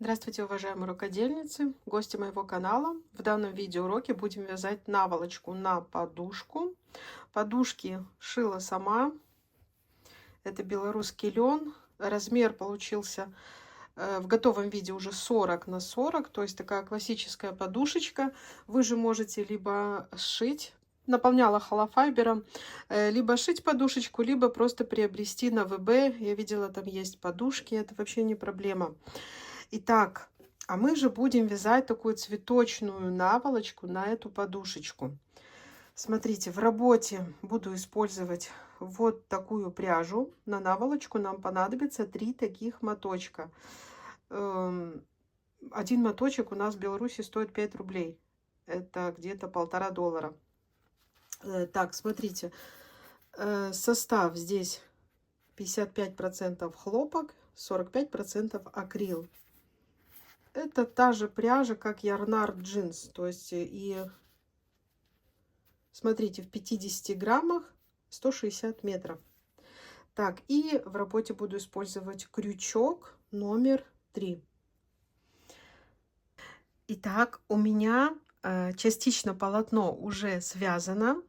Здравствуйте, уважаемые рукодельницы, гости моего канала. В данном видеоуроке будем вязать наволочку на подушку. Подушки шила сама. Это белорусский лен. Размер получился в готовом виде уже 40 на 40, то есть такая классическая подушечка. Вы же можете либо сшить, наполняла холофайбером, либо шить подушечку, либо просто приобрести на ВБ. Я видела, там есть подушки, это вообще не проблема. Итак, а мы же будем вязать такую цветочную наволочку на эту подушечку. Смотрите, в работе буду использовать вот такую пряжу. На наволочку нам понадобится 3 таких моточка. Один моточек у нас в Беларуси стоит 5 рублей. Это где-то $1,5. Так, смотрите, состав здесь 55% хлопок, 45% акрил. Это та же пряжа, как Yarnart Jeans. То есть, и смотрите, в 50 граммах 160 метров. Так, и в работе буду использовать крючок номер 3. Итак, у меня частично полотно уже связано.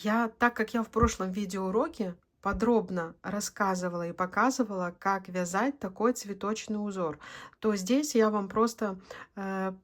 Так как я в прошлом видеоуроке подробно рассказывала и показывала, как вязать такой цветочный узор, то здесь я вам просто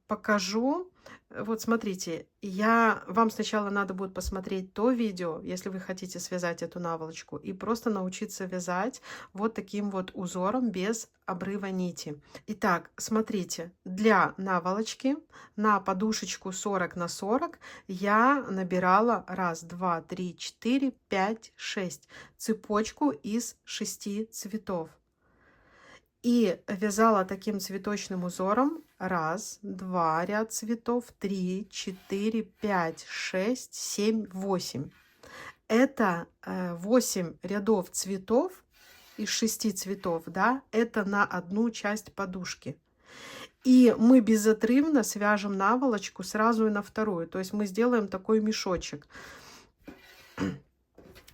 покажу. Вот смотрите, вам сначала надо будет посмотреть то видео, если вы хотите связать эту наволочку, и просто научиться вязать вот таким вот узором без обрыва нити. Итак, смотрите, для наволочки на подушечку 40 на 40 я набирала 1, 2, 3, 4, 5, 6 цепочку из 6 цветов. И вязала таким цветочным узором 1, 2 ряд цветов, 3, 4, 5, 6, 7, 8. Это 8 рядов цветов из 6 цветов, да, это на одну часть подушки. И мы безотрывно свяжем наволочку сразу и на вторую. То есть мы сделаем такой мешочек.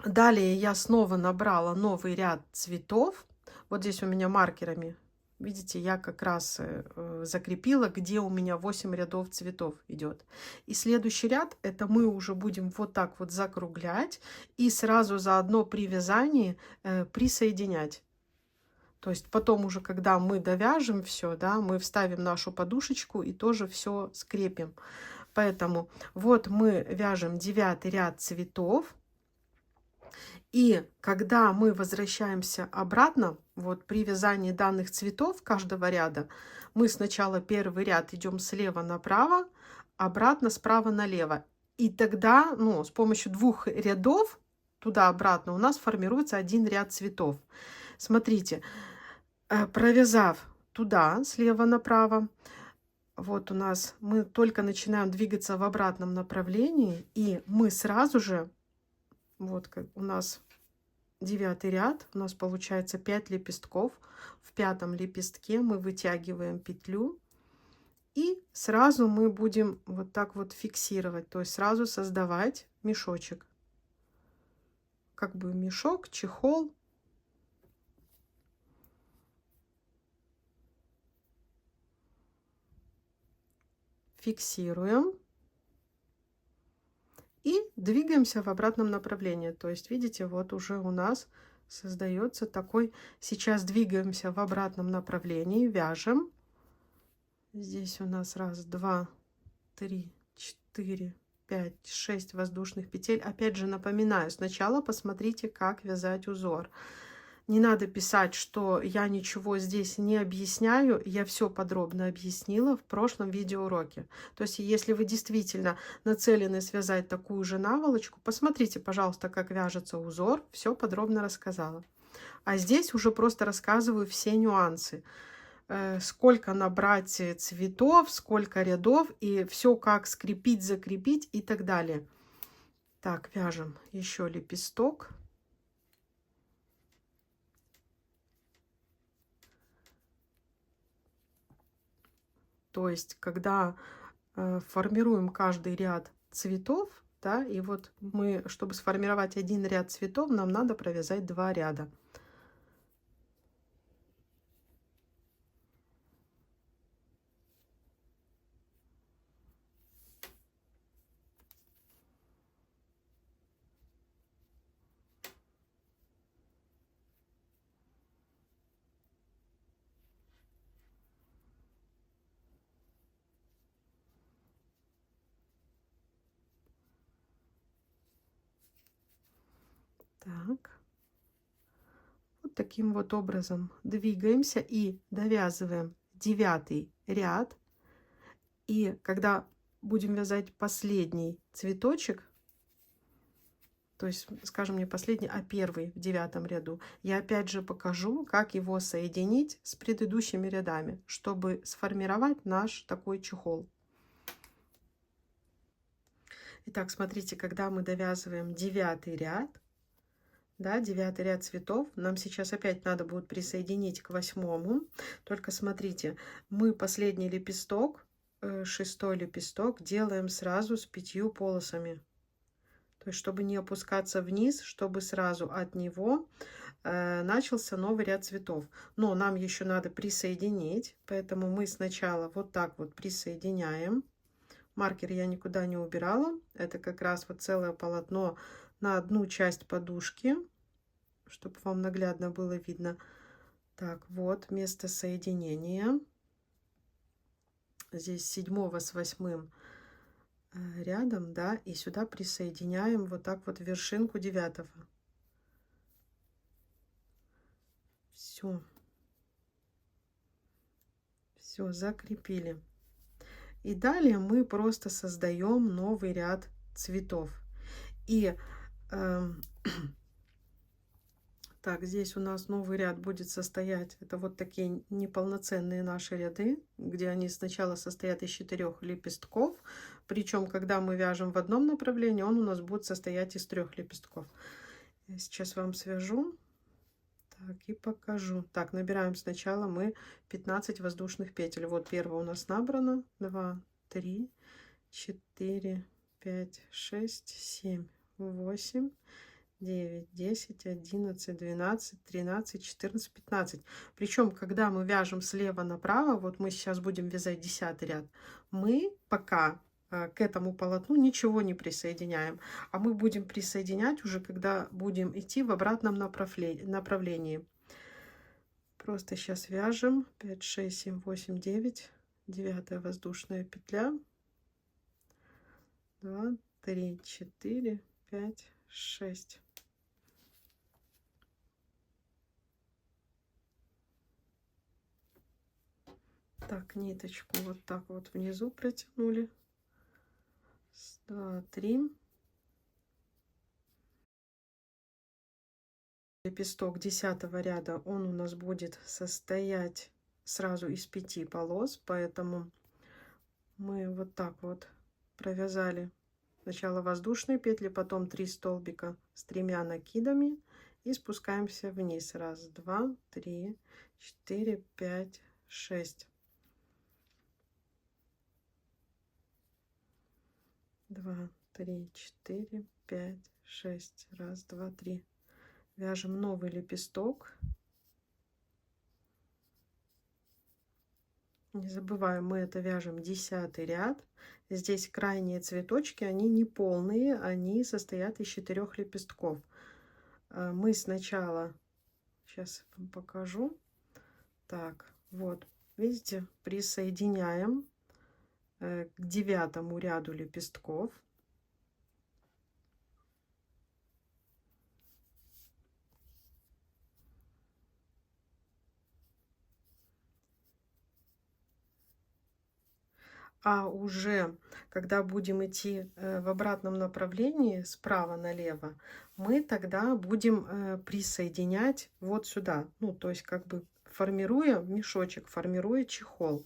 Далее я снова набрала новый ряд цветов. Вот здесь у меня маркерами, видите, я как раз закрепила, где у меня 8 рядов цветов идет. И следующий ряд, это мы уже будем вот так вот закруглять и сразу заодно при вязании присоединять. То есть потом уже, когда мы довяжем все, да, мы вставим нашу подушечку и тоже все скрепим. Поэтому вот мы вяжем 9 ряд цветов. И когда мы возвращаемся обратно, вот при вязании данных цветов каждого ряда, мы сначала первый ряд идем слева направо, обратно справа налево. И тогда, ну, с помощью 2 рядов туда-обратно у нас формируется 1 ряд цветов. Смотрите, провязав туда слева направо, вот у нас мы только начинаем двигаться в обратном направлении, и мы сразу же, вот как у нас 9 ряд, у нас получается 5 лепестков. В 5-м лепестке мы вытягиваем петлю, и сразу мы будем вот так вот фиксировать, то есть сразу создавать мешочек. Как бы мешок, чехол. Фиксируем. И двигаемся в обратном направлении. То есть, видите, вот уже у нас создается такой... Сейчас двигаемся в обратном направлении, вяжем. Здесь у нас 1, 2, 3, 4, 5, 6 воздушных петель. Опять же напоминаю, сначала посмотрите, как вязать узор. Не надо писать, что я ничего здесь не объясняю. Я все подробно объяснила в прошлом видеоуроке. То есть, если вы действительно нацелены связать такую же наволочку, посмотрите, пожалуйста, как вяжется узор. Все подробно рассказала. А здесь уже просто рассказываю все нюансы. Сколько набрать цветов, сколько рядов, и все как скрепить, закрепить и так далее. Так, вяжем еще лепесток. То есть, когда формируем каждый ряд цветов, да, и вот мы, чтобы сформировать 1 ряд цветов, нам надо провязать 2 ряда. Так. Вот таким вот образом двигаемся и довязываем 9 ряд. И когда будем вязать последний цветочек, то есть, скажем, не последний, а первый в 9 ряду, я опять же покажу, как его соединить с предыдущими рядами, чтобы сформировать наш такой чехол. Итак, смотрите, когда мы довязываем 9 ряд, да, 9 ряд цветов, нам сейчас опять надо будет присоединить к 8. Только смотрите, мы последний лепесток, 6-й лепесток, делаем сразу с 5 полосами. То есть, чтобы не опускаться вниз, чтобы сразу от него начался новый ряд цветов. Но нам еще надо присоединить, поэтому мы сначала вот так вот присоединяем. Маркер я никуда не убирала. Это как раз вот целое полотно на одну часть подушки, чтобы вам наглядно было видно. Так, вот место соединения. Здесь 7 с 8 рядом, да, и сюда присоединяем вот так вот вершинку 9. Все. Все, закрепили. И далее мы просто создаем новый ряд цветов. И так, здесь у нас новый ряд будет состоять, это вот такие неполноценные наши ряды, где они сначала состоят из 4 лепестков, причем, когда мы вяжем в одном направлении, он у нас будет состоять из 3 лепестков. Я сейчас вам свяжу, так, и покажу. Так, набираем сначала мы 15 воздушных петель. Вот первая у нас набрана, 2, 3, 4, 5, 6, 7, 8, 9, 10, 11, 12, 13, 14, 15. Причем, когда мы вяжем слева направо, вот мы сейчас будем вязать 10 ряд, мы пока к этому полотну ничего не присоединяем, а мы будем присоединять уже, когда будем идти в обратном направлении. Просто сейчас вяжем 5, 6, 7, 8, 9, 9 воздушная петля, 2, 3, 4, 5, 6. Так, ниточку вот так вот внизу протянули. 2, 3. Лепесток 10 ряда, он у нас будет состоять сразу из 5 полос, поэтому мы вот так вот провязали сначала воздушные петли, потом 3 столбика с 3 накидами и спускаемся вниз. 1, 2, 3, 4, 5, 6. 2, 3, 4, 5, 6. 1, 2, 3. Вяжем новый лепесток. Не забываем, мы это вяжем 10 ряд. Здесь крайние цветочки, они не полные, они состоят из 4 лепестков. Мы сначала, сейчас вам покажу. Так, вот, видите, присоединяем к 9 ряду лепестков. А уже когда будем идти в обратном направлении справа налево, мы тогда будем присоединять вот сюда. Ну, то есть как бы формируя мешочек, формируя чехол.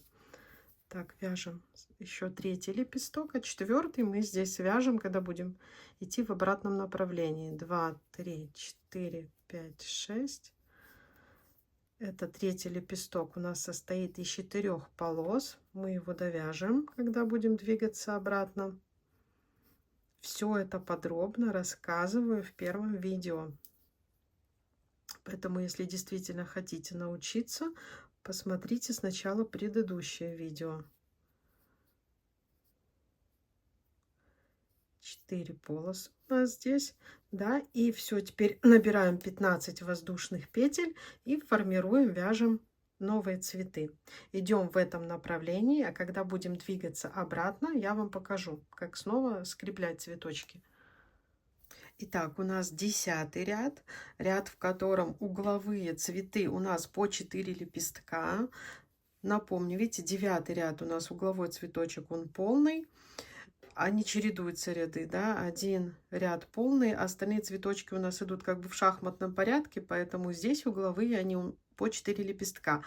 Так, вяжем еще 3 лепесток, а 4 мы здесь вяжем, когда будем идти в обратном направлении. 2, 3, 4, 5, 6. Это 3 лепесток у нас состоит из 4 полос. Мы его довяжем, когда будем двигаться обратно. Все это подробно рассказываю в первом видео. Поэтому, если действительно хотите научиться, посмотрите сначала предыдущее видео. 4 полоса у нас здесь, да, и все, теперь набираем 15 воздушных петель и формируем, вяжем новые цветы. Идем в этом направлении, а когда будем двигаться обратно, я вам покажу, как снова скреплять цветочки. Итак, у нас 10-й ряд, ряд, в котором угловые цветы у нас по 4 лепестка. Напомню, видите, 9-й ряд у нас угловой цветочек, он полный. Они чередуются ряды, да, один ряд полный, а остальные цветочки у нас идут как бы в шахматном порядке, поэтому здесь угловые, они по 4 лепестка.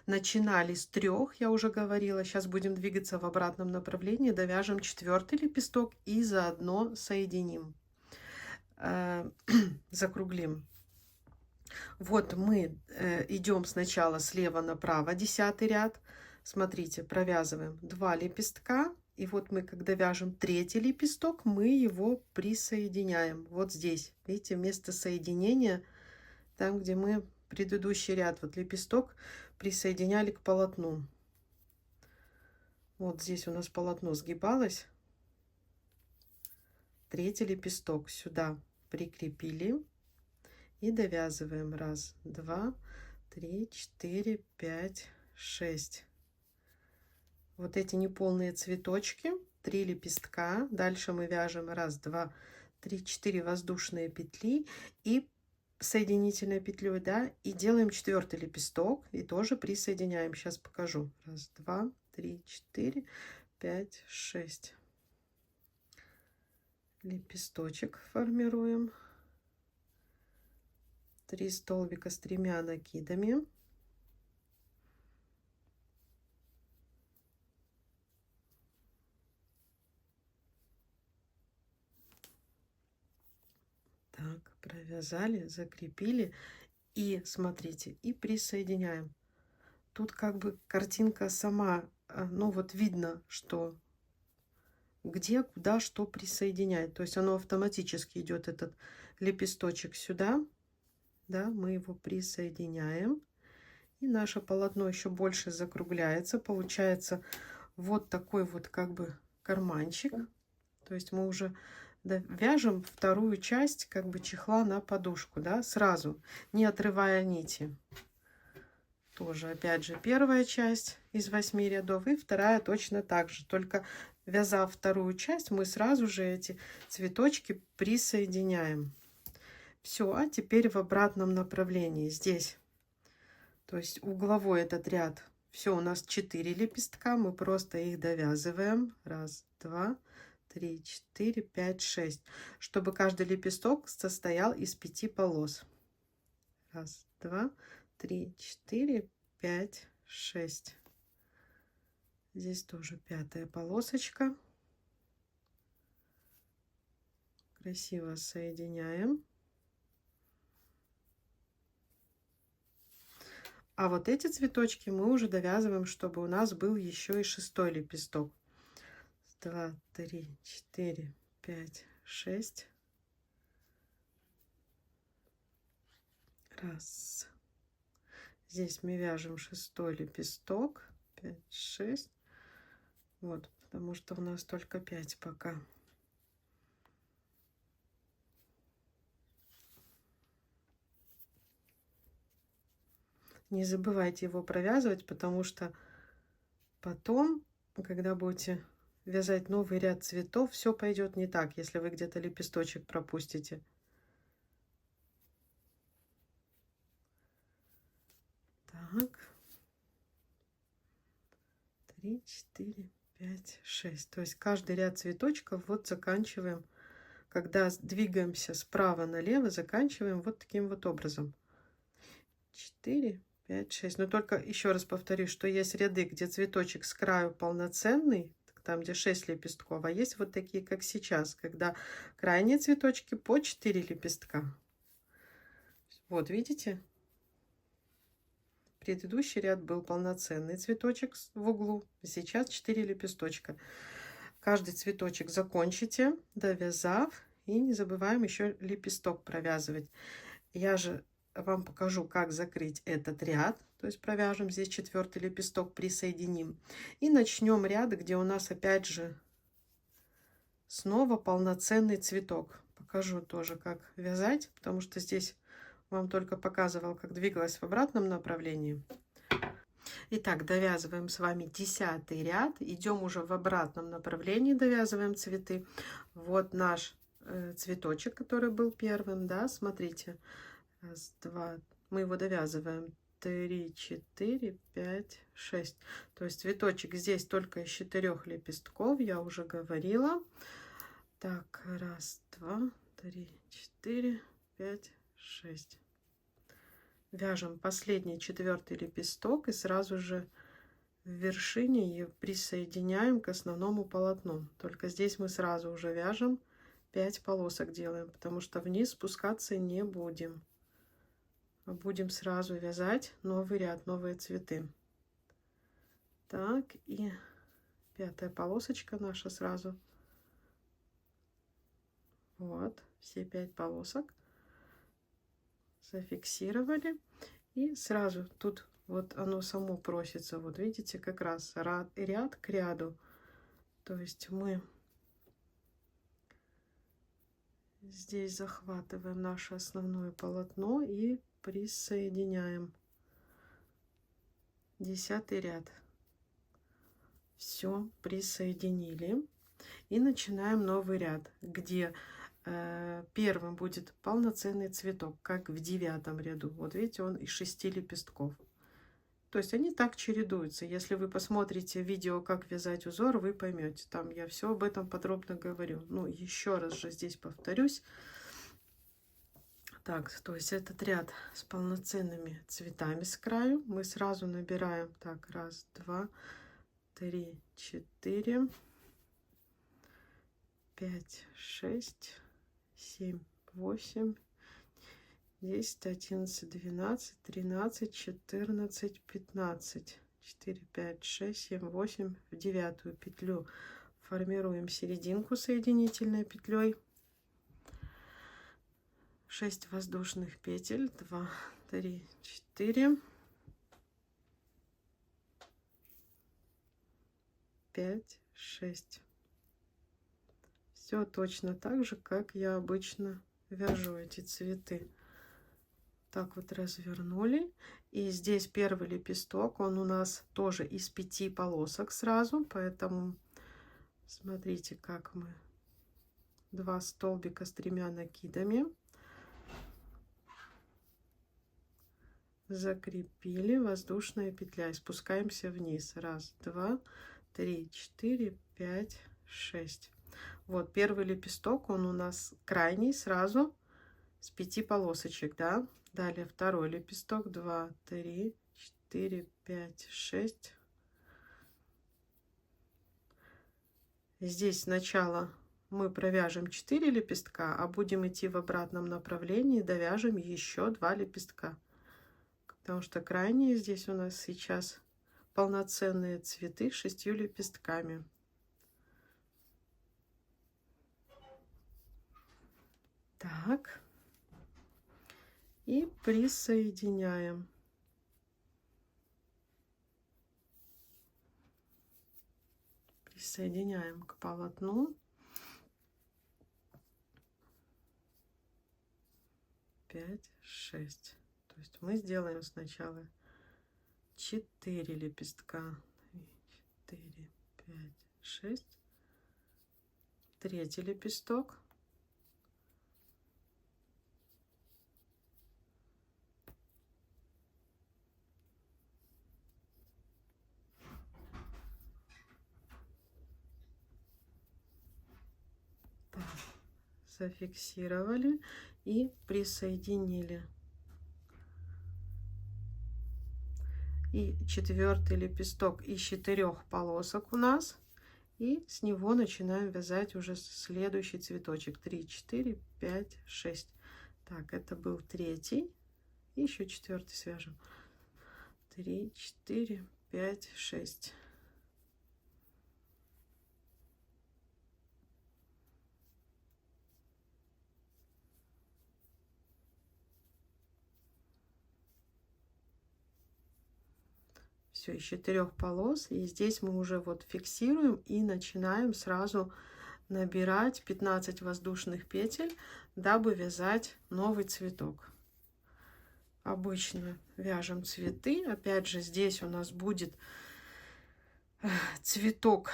Начинали с 3, я уже говорила, сейчас будем двигаться в обратном направлении, довяжем 4-й лепесток и заодно соединим, закруглим. Вот мы идем сначала слева направо, 10-й ряд. Смотрите, провязываем 2 лепестка. И вот мы, когда вяжем 3-й лепесток, мы его присоединяем. Вот здесь, видите, место соединения, там, где мы предыдущий ряд, вот лепесток присоединяли к полотну. Вот здесь у нас полотно сгибалось. 3-й лепесток сюда прикрепили. И довязываем 1, 2, 3, 4, 5, 6. Вот эти неполные цветочки, 3 лепестка. Дальше мы вяжем 1, 2, 3, 4 воздушные петли и соединительной петлей, да, и делаем 4-й лепесток и тоже присоединяем. Сейчас покажу. 1, 2, 3, 4, 5, 6. Лепесточек формируем. 3 столбика с 3 накидами. Так, провязали, закрепили и смотрите, и присоединяем. Тут как бы картинка сама, ну вот видно, что где, куда, что присоединять. То есть оно автоматически идет, этот лепесточек сюда, да, мы его присоединяем. И наше полотно еще больше закругляется. Получается вот такой вот как бы карманчик. То есть мы уже вяжем вторую часть как бы чехла на подушку, да, сразу, не отрывая нити. Тоже опять же первая часть из 8 рядов и вторая точно так же, только вязав вторую часть, мы сразу же эти цветочки присоединяем. Все, а теперь в обратном направлении здесь, то есть угловой этот ряд, все, у нас 4 лепестка, мы просто их довязываем. 1, 2, 3, 4, 5, 6, чтобы каждый лепесток состоял из 5 полос. 1, 2, 3, 4, 5, 6. Здесь тоже 5-я полосочка. Красиво соединяем. А вот эти цветочки мы уже довязываем, чтобы у нас был еще и 6-й лепесток. 2, 3, 4, 5, 6. Раз. Здесь мы вяжем 6-й лепесток. 5, 6. Вот, потому что у нас только 5 пока. Не забывайте его провязывать, потому что потом, когда будете вязать новый ряд цветов, все пойдет не так, если вы где-то лепесточек пропустите. Так. 3, 4, 5, 6. То есть каждый ряд цветочков вот заканчиваем, когда двигаемся справа налево, заканчиваем вот таким вот образом. 4, 5, 6. Но только еще раз повторю, что есть ряды, где цветочек с краю полноценный, там где 6 лепестков, а есть вот такие, как сейчас, когда крайние цветочки по 4 лепестка. Вот видите? Предыдущий ряд был полноценный цветочек в углу, сейчас 4 лепесточка. Каждый цветочек закончите, довязав, и не забываем еще лепесток провязывать. Я же вам покажу, как закрыть этот ряд. То есть провяжем здесь 4-й лепесток, присоединим. И начнем ряд, где у нас опять же снова полноценный цветок. Покажу тоже, как вязать, потому что здесь вам только показывал, как двигалась в обратном направлении. Итак, довязываем с вами 10-й ряд. Идем уже в обратном направлении, довязываем цветы. Вот наш цветочек, который был первым, да, смотрите, раз, два, мы его довязываем, 3, 4, 5, 6. То есть цветочек здесь только из 4 лепестков, я уже говорила. Так, раз, два, 3, 4, 5, 6. Вяжем последний 4-й лепесток и сразу же в вершине ее присоединяем к основному полотну. Только здесь мы сразу уже вяжем 5 полосок делаем, потому что вниз спускаться не будем. Будем сразу вязать новый ряд, новые цветы. Так, и 5-я полосочка наша сразу. Вот, все 5 полосок зафиксировали. И сразу тут вот оно само просится. Вот видите, как раз ряд к ряду. То есть мы здесь захватываем наше основное полотно и присоединяем. 10-й ряд. Все, присоединили. И начинаем новый ряд, где первым будет полноценный цветок, как в 9-м ряду. Вот видите, он из 6 лепестков. То есть они так чередуются. Если вы посмотрите видео, как вязать узор, вы поймете. Там я все об этом подробно говорю. Ну, еще раз же здесь повторюсь. Так, то есть этот ряд с полноценными цветами с краю. Мы сразу набираем, так, раз, два, 3, 4, 5, 6, 7, 8, 10, 11, 12, 13, 14, 15, 4, 5, 6, 7, 8. В 9-ю петлю формируем серединку соединительной петлей. 6 воздушных петель, 2, 3, 4, 5, 6. Все точно так же, как я обычно вяжу эти цветы. Так вот развернули. И здесь первый лепесток, он у нас тоже из 5 полосок сразу, поэтому смотрите, как мы 2 столбика с 3 накидами закрепили, воздушная петля, и спускаемся вниз. Раз, два, 3, 4, 5, 6. Вот первый лепесток, он у нас крайний сразу с 5 полосочек, да. Далее второй лепесток, 2, 3, 4, 5, 6. Здесь сначала мы провяжем 4 лепестка, а будем идти в обратном направлении, довяжем еще 2 лепестка. Потому что крайние здесь у нас сейчас полноценные цветы с 6 лепестками. Так. И присоединяем. Присоединяем к полотну. 5, 6. То есть мы сделаем сначала 4 лепестка. 4, 5, 6. Третий лепесток. Так, зафиксировали и присоединили. И 4-й лепесток из 4 полосок у нас. И с него начинаем вязать уже следующий цветочек. 3, 4, 5, 6. Так, это был 3-й. И еще 4-й свяжем. 3, 4, 5, 6. Все, из 4 полос. И здесь мы уже вот фиксируем и начинаем сразу набирать 15 воздушных петель, дабы вязать новый цветок. Обычно вяжем цветы. Опять же, здесь у нас будет цветок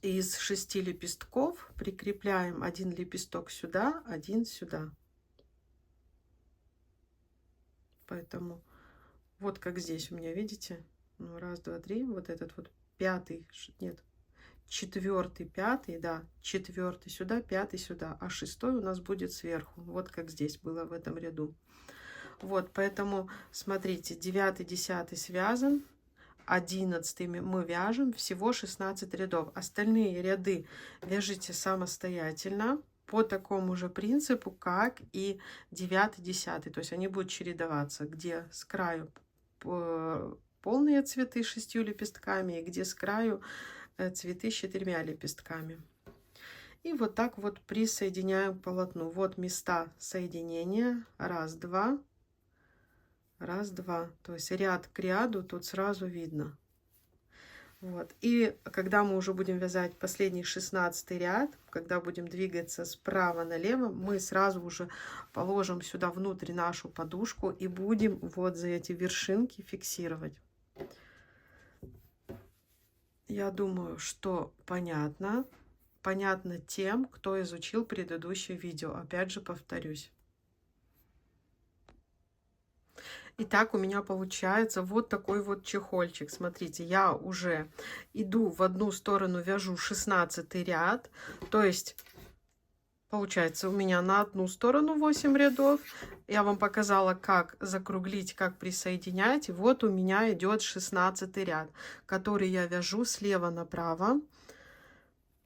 из 6 лепестков прикрепляем один лепесток сюда, один сюда. Поэтому вот как здесь у меня, видите? Ну, раз, два, три. Вот этот вот пятый, нет, четвертый, пятый, да, четвертый сюда, пятый сюда, а шестой у нас будет сверху. Вот как здесь было в этом ряду. Вот, поэтому смотрите, 9, 10 связан, 11 мы вяжем, всего 16 рядов. Остальные ряды вяжите самостоятельно по такому же принципу, как и 9, 10. То есть они будут чередоваться, где с краю полные цветы с 6 лепестками, и где с краю цветы с 4 лепестками. И вот так вот присоединяем к полотну. Вот места соединения. Раз, два. Раз, два. То есть ряд к ряду тут сразу видно. Вот. И когда мы уже будем вязать последний 16 ряд, когда будем двигаться справа налево, мы сразу уже положим сюда внутрь нашу подушку и будем вот за эти вершинки фиксировать. Я думаю, что понятно. Понятно тем, кто изучил предыдущее видео. Опять же повторюсь. Итак, у меня получается вот такой вот чехольчик. Смотрите, я уже иду в одну сторону, вяжу 16 ряд. То есть, получается, у меня на одну сторону 8 рядов. Я вам показала, как закруглить, как присоединять. И вот у меня идет 16 ряд, который я вяжу слева направо.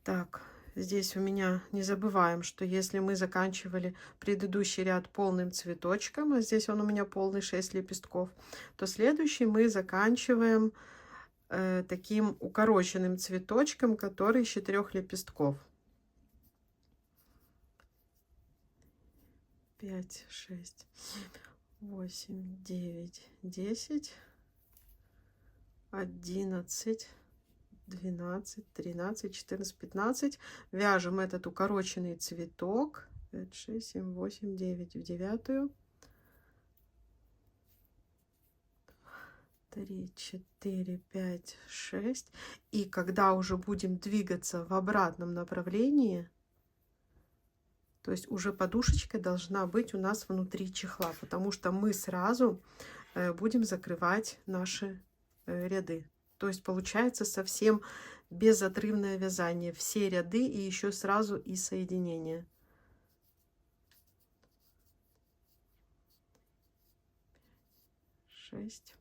Так. Здесь у меня не забываем, что если мы заканчивали предыдущий ряд полным цветочком, а здесь он у меня полный 6 лепестков, то следующий мы заканчиваем таким укороченным цветочком, который из 4 лепестков. 5, 6, 8, 9, 10, 11, 12, 13, 14, 15. Вяжем этот укороченный цветок. 5, 6, 7, 8, 9 в 9. 3, 4, 5, 6. И когда уже будем двигаться в обратном направлении, то есть уже подушечка должна быть у нас внутри чехла, потому что мы сразу будем закрывать наши ряды. То есть получается совсем безотрывное вязание. Все ряды и еще сразу и соединение. Шесть.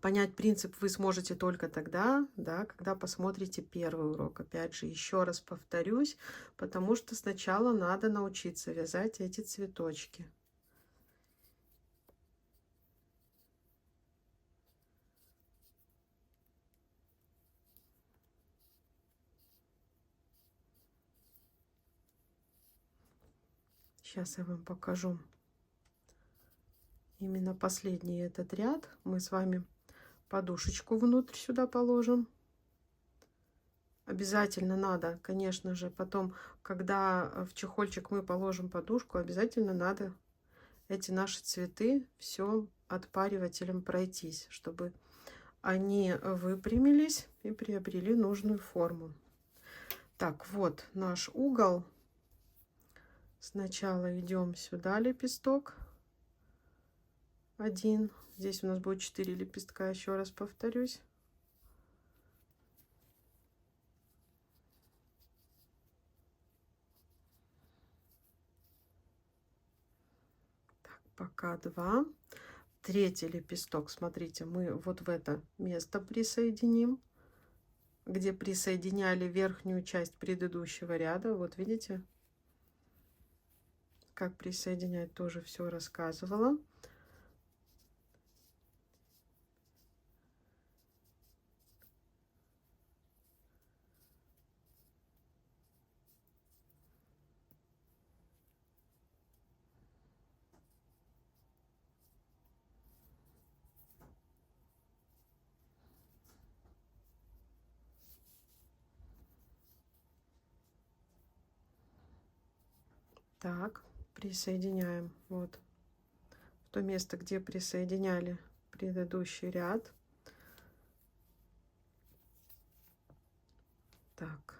Понять принцип вы сможете только тогда, да, когда посмотрите первый урок. Опять же, еще раз повторюсь, потому что сначала надо научиться вязать эти цветочки. Сейчас я вам покажу именно последний этот ряд. Мы с вами подушечку внутрь сюда положим. Обязательно надо, конечно же, потом, когда в чехольчик мы положим подушку, обязательно надо эти наши цветы все отпаривателем пройтись, чтобы они выпрямились и приобрели нужную форму. Так, вот наш угол. Сначала идем сюда лепесток. Один. Здесь у нас будет 4 лепестка, еще раз повторюсь. Так, пока 2. Третий лепесток, смотрите, мы вот в это место присоединим, где присоединяли верхнюю часть предыдущего ряда. Вот видите, как присоединять, тоже все рассказывала. Так, присоединяем вот в то место, где присоединяли предыдущий ряд. Так.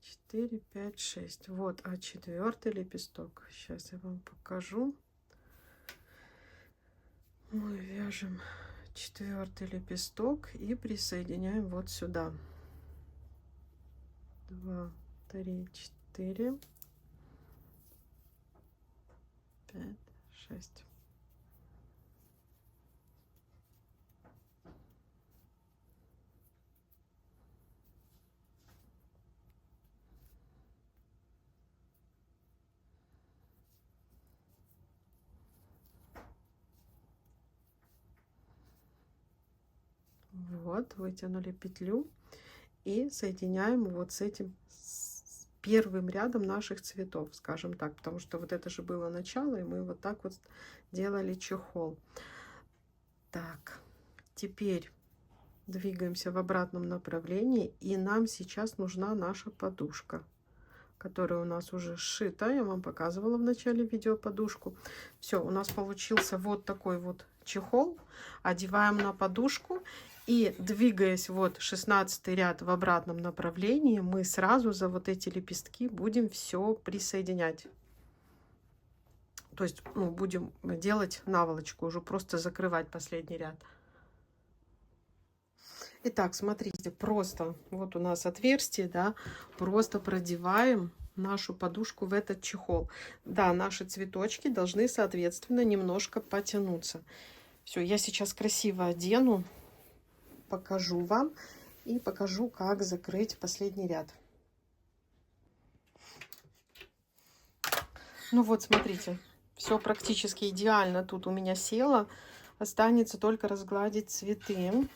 4, 5, 6. Вот, а 4-й лепесток. Сейчас я вам покажу. Мы вяжем 4-й лепесток и присоединяем вот сюда. 2, 3, 4, 5, 6. Вот, вытянули петлю и соединяем вот с этим первым рядом наших цветов, скажем так, потому что вот это же было начало, и мы вот так вот делали чехол. Так, теперь двигаемся в обратном направлении, и нам сейчас нужна наша подушка, которая у нас уже сшита. Я вам показывала в начале видео подушку. Все, у нас получился вот такой вот чехол. Одеваем на подушку и, двигаясь вот 16 ряд в обратном направлении, мы сразу за вот эти лепестки будем все присоединять. То есть, ну, будем делать наволочку, уже просто закрывать последний ряд. Итак, смотрите, просто вот у нас отверстие, да, просто продеваем нашу подушку в этот чехол. Да, наши цветочки должны, соответственно, немножко потянуться. Все, я сейчас красиво одену, покажу вам и покажу, как закрыть последний ряд. Ну вот, смотрите, все практически идеально тут у меня село. Останется только разгладить цветы.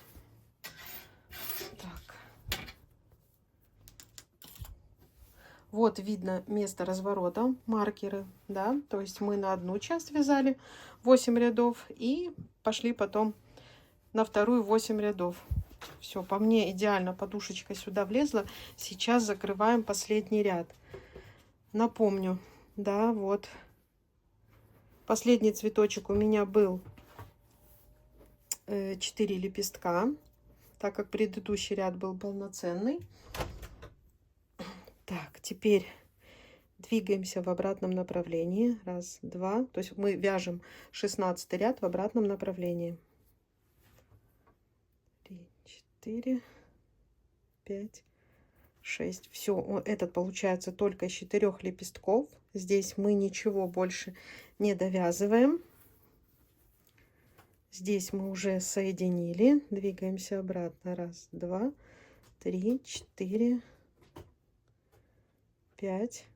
Вот видно место разворота, маркеры, да, то есть мы на одну часть вязали 8 рядов и пошли потом на вторую 8 рядов. Все, по мне идеально подушечка сюда влезла. Сейчас закрываем последний ряд. Напомню, да, вот последний цветочек у меня был 4 лепестка, так как предыдущий ряд был полноценный. Так, теперь двигаемся в обратном направлении. Раз, два. То есть мы вяжем 16 ряд в обратном направлении. 3, 4, 5, 6. Все, этот получается только из 4 лепестков. Здесь мы ничего больше не довязываем. Здесь мы уже соединили. Двигаемся обратно. Раз, два, 3, 4, 5,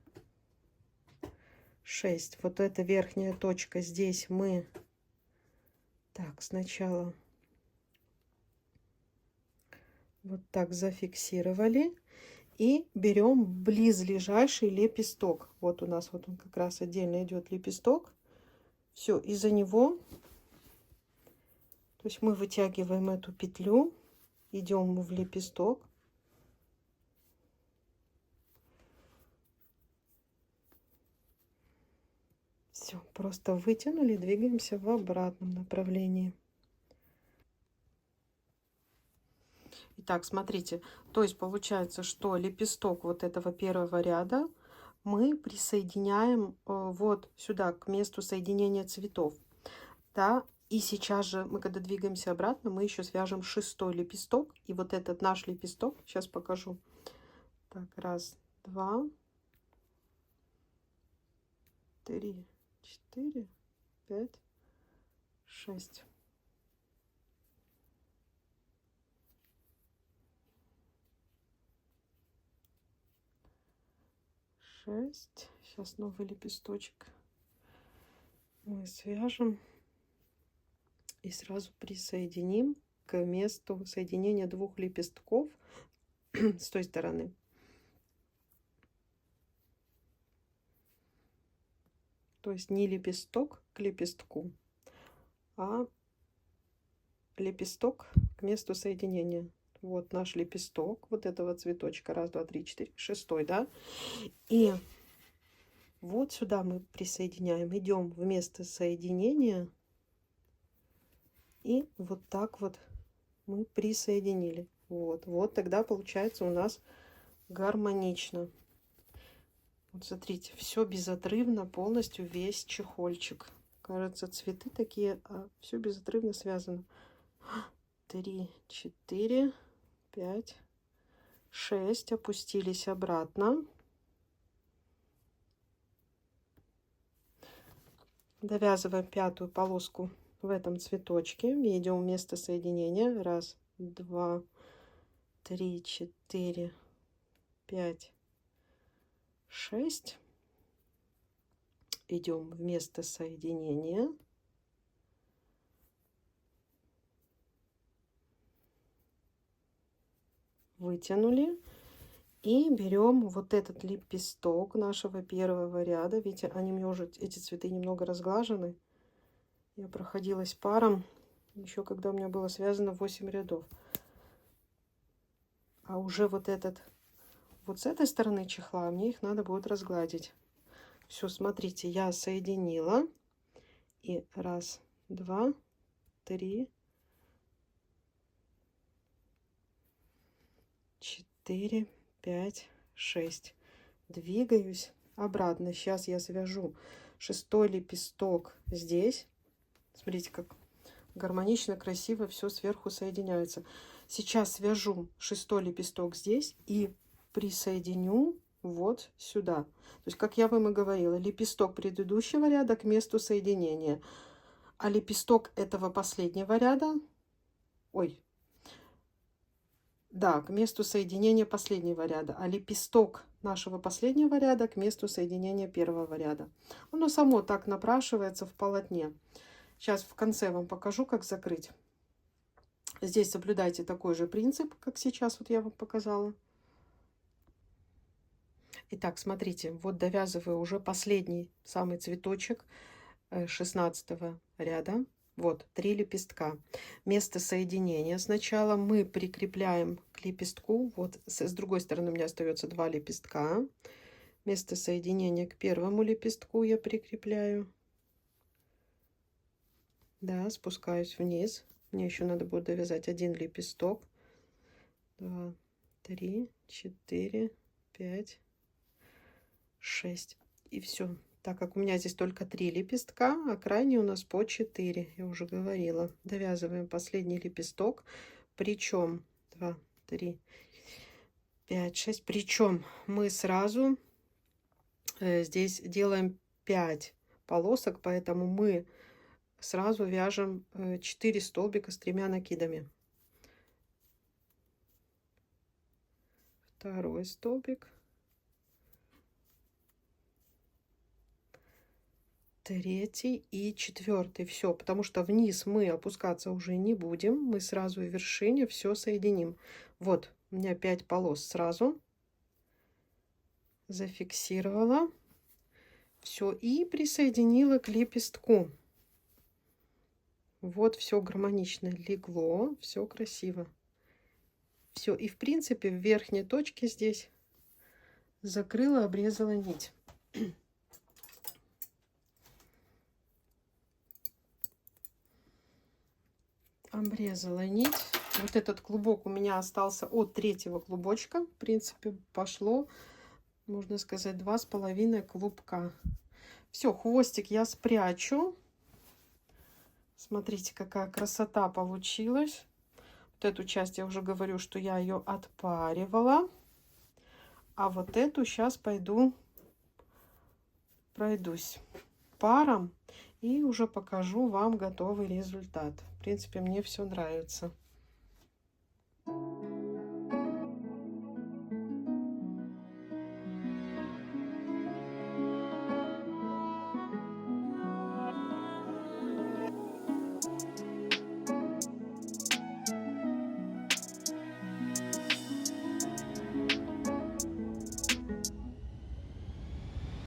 6. Вот эта верхняя точка, здесь мы так сначала вот так зафиксировали и берем близлежащий лепесток. Вот у нас вот он как раз отдельно идет лепесток. Все, из-за него, то есть мы вытягиваем эту петлю, идем в лепесток. Все, просто вытянули, двигаемся в обратном направлении. Итак, смотрите, то есть получается, что лепесток вот этого первого ряда мы присоединяем вот сюда, к месту соединения цветов. Да, и сейчас же мы, когда двигаемся обратно, мы еще свяжем 6-й лепесток. И вот этот наш лепесток, сейчас покажу. Так, раз, два, 3, 4, 5, 6. Сейчас новый лепесточек мы свяжем и сразу присоединим к месту соединения 2 лепестков с той стороны. То есть не лепесток к лепестку, а лепесток к месту соединения. Вот наш лепесток вот этого цветочка. Раз, два, три, 4, 6-й, да. И вот сюда мы присоединяем. Идем в место соединения. И вот так вот мы присоединили. Вот тогда получается у нас гармонично. Вот смотрите, все безотрывно, полностью весь чехольчик. Кажется, цветы такие, а все безотрывно связано. 3, 4, 5, 6. Опустились обратно. Довязываем пятую полоску в этом цветочке. Идем место соединения. 1, 2, 3, 4, 5, 6. Идем в место соединения. Вытянули. И берем вот этот лепесток нашего первого ряда. Видите, они мне уже, эти цветы немного разглажены. Я проходилась паром, еще когда у меня было связано 8 рядов. А уже вот этот, вот с этой стороны чехла, мне их надо будет разгладить. Все, смотрите, я соединила. И 1, 2, 3, 4, 5, 6. Двигаюсь обратно. Сейчас я свяжу 6-й лепесток здесь. Смотрите, как гармонично, красиво все сверху соединяется. Сейчас свяжу 6-й лепесток здесь и присоединю вот сюда. То есть, как я вам и говорила, лепесток предыдущего ряда к месту соединения, а лепесток этого последнего ряда, да, к месту соединения последнего ряда, а лепесток нашего последнего ряда к месту соединения первого ряда. Оно само так напрашивается в полотне. Сейчас в конце вам покажу, как закрыть. Здесь соблюдайте такой же принцип, как сейчас вот я вам показала. Итак, смотрите, вот довязываю уже последний самый цветочек 16 ряда. Вот 3 лепестка. Место соединения сначала мы прикрепляем к лепестку. Вот с другой стороны у меня остается 2 лепестка. Место соединения к первому лепестку я прикрепляю. Да, спускаюсь вниз. Мне еще надо будет довязать 1 лепесток. 2, 3, 4, 5, 6. И все. Так как у меня здесь только 3 лепестка, а крайний у нас по 4, я уже говорила. Довязываем последний лепесток. Причем 2, 3, 5, 6. Причем мы сразу здесь делаем 5 полосок, поэтому мы сразу вяжем 4 столбика с 3 накидами. Второй столбик. Третий и 4. Все, потому что вниз мы опускаться уже не будем. Мы сразу в вершине все соединим. Вот, у меня 5 полос сразу. Зафиксировала. Все, и присоединила к лепестку. Вот, все гармонично легло, все красиво. Все, и в принципе в верхней точке здесь закрыла, обрезала нить. Обрезала нить. Вот этот клубок у меня остался от 3-го клубочка. В принципе, пошло, можно сказать, 2,5 клубка. Все, хвостик я спрячу. Смотрите, какая красота получилась. Вот эту часть я уже говорю, что я ее отпаривала. А вот эту сейчас пойду пройдусь паром и уже покажу вам готовый результат. В принципе, мне все нравится.